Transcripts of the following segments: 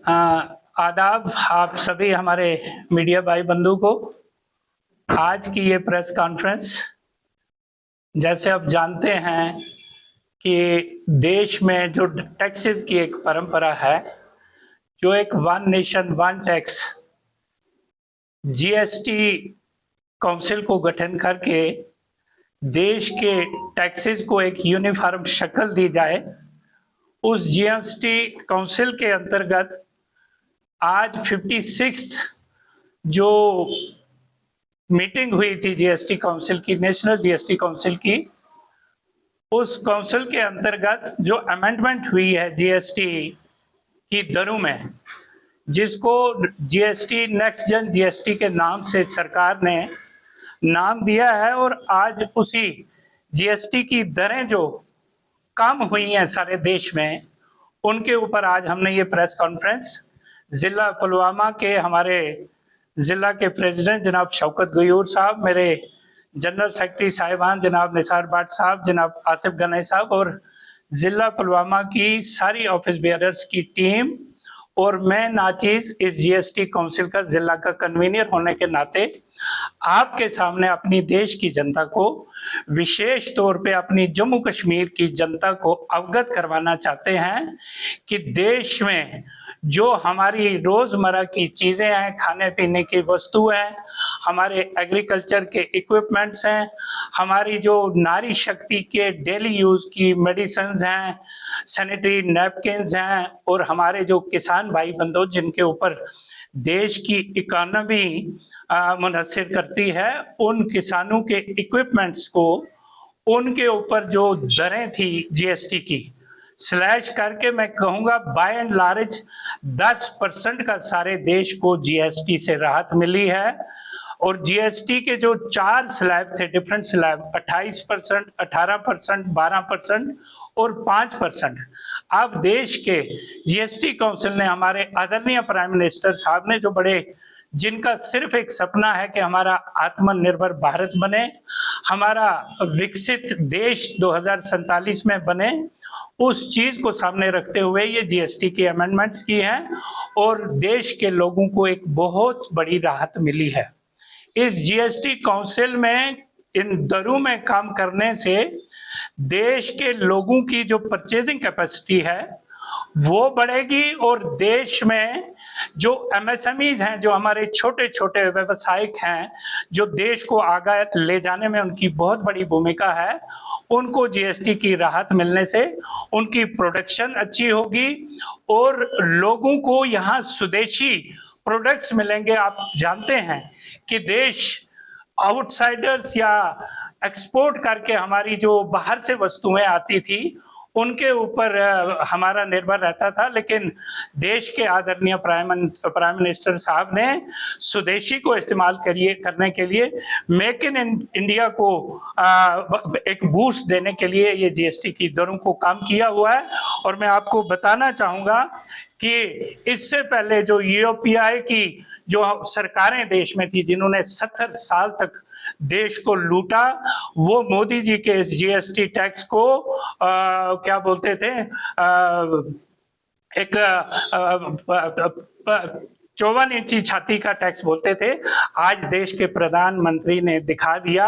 आदाब आप सभी हमारे मीडिया भाई बंधु को। आज की ये प्रेस कॉन्फ्रेंस, जैसे आप जानते हैं कि देश में जो टैक्सेस की एक परंपरा है, जो एक one nation one tax GST council को गठन करके देश के टैक्सेस को एक यूनिफॉर्म शक्ल दी जाए, उस जीएसटी काउंसिल के अंतर्गत आज 56th जो मीटिंग हुई थी जीएसटी काउंसिल की, नेशनल जीएसटी काउंसिल की, उस काउंसिल के अंतर्गत जो अमेंडमेंट हुई है जीएसटी की दरों में, जिसको जीएसटी नेक्स्ट जन जीएसटी के नाम से सरकार ने नाम दिया है, और आज उसी जीएसटी की दरें जो कम हुई हैं सारे देश में, उनके ऊपर आज हमने ये प्रेस कॉन्फ्रेंस जिला पुलवामा के हमारे जिला के प्रेसिडेंट जनाब शौकत गयूर साहब, मेरे जनरल सेक्रेटरी साहिबान जनाब निसार बाट साहब, जनाब आसिफ गनई साहब, और जिला पुलवामा की सारी ऑफिस बेयरर्स की टीम, और मैं नाचीज इस जीएसटी काउंसिल का जिला का कन्वीनर होने के नाते आपके सामने अपनी देश की जनता को, विशेष तौर पे अपनी जम्मू कश्मीर की जनता को अवगत करवाना चाहते हैं कि देश में जो हमारी रोजमर्रा की चीजें हैं, खाने पीने की वस्तु हैं, हमारे एग्रीकल्चर के इक्विपमेंट्स हैं, हमारी जो नारी शक्ति के डेली यूज की मेडिसिन हैं, सैनिटरी नैपकिन्स हैं, और हमारे जो किसान भाई बंधु जिनके ऊपर देश की इकोनॉमी मुनहसर करती है, उन किसानों के इक्विपमेंट्स को, उनके ऊपर जो दरें थी जीएसटी की स्लैश करके, मैं कहूंगा बाय एंड लार्ज 10% का सारे देश को जीएसटी से राहत मिली है। और जीएसटी के जो 4 स्लैब थे, डिफरेंट स्लैब, 28%, 18%, 12% और 5%, अब देश के जीएसटी काउंसिल ने, हमारे आदरणीय प्राइम मिनिस्टर साहब ने, जो बड़े, जिनका सिर्फ एक सपना है कि हमारा आत्मनिर्भर भारत बने, हमारा विकसित देश 2047 में बने, उस चीज को सामने रखते हुए ये जीएसटी की अमेंडमेंट्स की हैं, और देश के लोगों को एक बहुत बड़ी राहत मिली है। इस जीएसटी काउंसिल में इन दरों में काम करने से देश के लोगों की जो परचेजिंग कैपेसिटी है वो बढ़ेगी, और देश में जो एमएसएमईज हैं, जो हमारे छोटे छोटे व्यवसायिक हैं, जो देश को आगे ले जाने में उनकी बहुत बड़ी भूमिका है, उनको जीएसटी की राहत मिलने से उनकी प्रोडक्शन अच्छी होगी और लोगों को यहाँ स्वदेशी प्रोडक्ट्स मिलेंगे। आप जानते हैं कि देश आउटसाइडर्स या एक्सपोर्ट करके हमारी जो बाहर से वस्तुएं आती थी उनके ऊपर हमारा निर्भर रहता था, लेकिन देश के आदरणीय प्राइम मिनिस्टर साहब ने स्वदेशी को इस्तेमाल करने के लिए, मेक इन इंडिया को एक बूस्ट देने के लिए ये जीएसटी की दरों को काम किया हुआ है। और मैं आपको बताना चाहूंगा कि इससे पहले जो यूपीआई की जो सरकारें देश में थी, जिन्होंने 70 साल तक देश को लूटा, वो मोदी जी के इस जीएसटी टैक्स को क्या बोलते थे, एक 54 इंची छाती का टैक्स बोलते थे। आज देश के प्रधानमंत्री ने दिखा दिया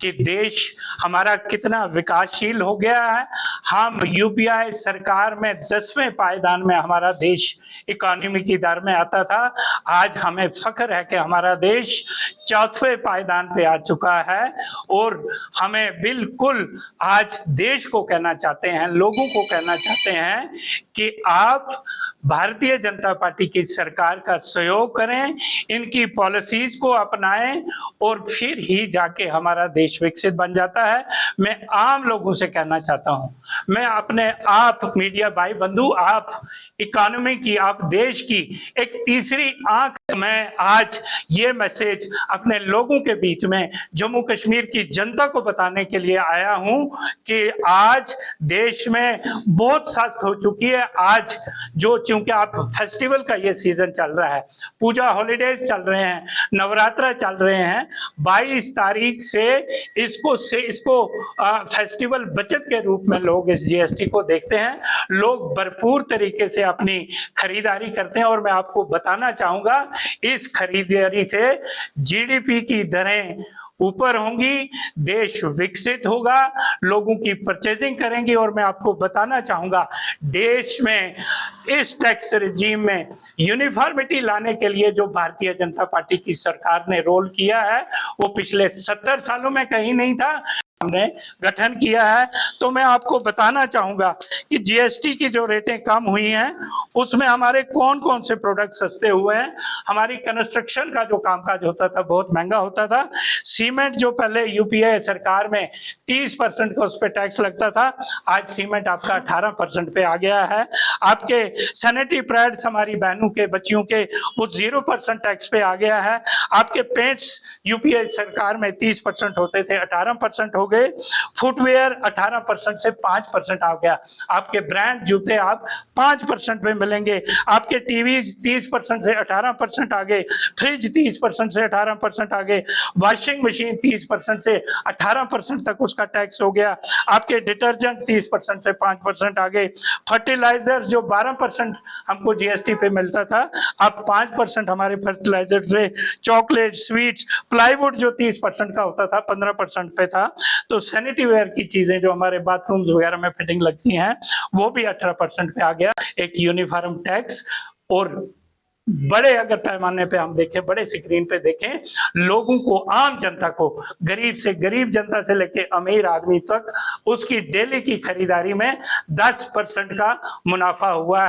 कि देश हमारा कितना विकासशील हो गया है। हम यूपीआई सरकार में 10वें पायदान में हमारा देश इकोनॉमी की दर में आता था, आज हमें फख्र है कि हमारा देश 4वें पायदान पे आ चुका है। और हमें बिल्कुल आज देश को कहना चाहते हैं, लोगों को कहना चाहते हैं कि आप भारतीय जनता पार्टी की सरकार का सहयोग करें, इनकी पॉलिसीज को अपनाएं, और फिर ही जाके हमारा देश विकसित बन जाता है। मैं आम लोगों से कहना चाहता हूं, मैं अपने आप मीडिया भाई बंधु, आप इकोनॉमी की, आप देश की एक तीसरी आंख, मैं आज ये मैसेज अपने लोगों के बीच में जम्मू कश्मीर की जनता को बताने के लिए आया हूं कि आज देश में बहुत सख्त हो चुकी है। आज जो, क्योंकि आप फेस्टिवल का ये सीजन चल रहा है, पूजा हॉलीडेज चल रहे हैं, नवरात्र चल रहे हैं, 22 तारीख से इसको फेस्टिवल बचत के रूप में लोग इस जीएसटी को देखते हैं। लोग भरपूर तरीके से अपनी खरीदारी करते हैं। और मैं आपको बताना चाहूंगा, इस खरीदारी से जीडीपी की दरें ऊपर होंगी, देश विकसित होगा, लोगों की परचेजिंग करेंगी। और मैं आपको बताना चाहूंगा, देश में इस टैक्स रिजीम में यूनिफॉर्मिटी लाने के लिए जो भारतीय जनता पार्टी की सरकार ने रोल किया है, वो पिछले 70 सालों में कहीं नहीं था। हमने गठन किया है। तो मैं आपको बताना चाहूंगा कि जीएसटी की जो रेटें कम हुई हैं, उसमें हमारे कौन कौन से प्रोडक्ट सस्ते हुए हैं। हमारी कंस्ट्रक्शन का जो कामकाज होता था बहुत महंगा होता था। सीमेंट जो पहले यूपीए सरकार में 30% का उस पर टैक्स लगता था, आज सीमेंट आपका 18% पे आ गया है। आपके सैनिटरी पैड्स हमारी बहनों के बच्चियों के वो 0% टैक्स पे आ गया है। आपके पेंट्स यूपीए सरकार में 30% होते थे, 18% हो गए। फुटवेयर 18% से 5% आ गया। आपके ब्रांड जूते आप 5% पे मिलेंगे। आपके टीवी 30% से 18% आ गए। फ्रिज 30% से 18% आ गए। वॉशिंग मशीन 30% से 18% तक उसका टैक्स हो गया। आपके डिटर्जेंट 30% से 5% आ गए। फर्टिलाइजर जो 12% हमको जीएसटी पे मिलता था, अब 5% हमारे फर्टिलाइजर पे। चॉकलेट, स्वीट्स, प्लाईवुड जो 30% का होता था 15% पे था। तो सैनिटरी वेयर की चीजें जो हमारे बाथरूम्स वगैरह में फिटिंग लगती हैं, वो भी 18% पे आ गया। एक यूनिफॉर्म टैक्स। और बड़े अगर पैमाने पे हम देखें, बड़े स्क्रीन पे देखें, लोगों को, आम जनता को, गरीब से गरीब जनता से लेके अमीर आदमी तक उसकी डेली की खरीदारी में 10% का मुनाफा हुआ है।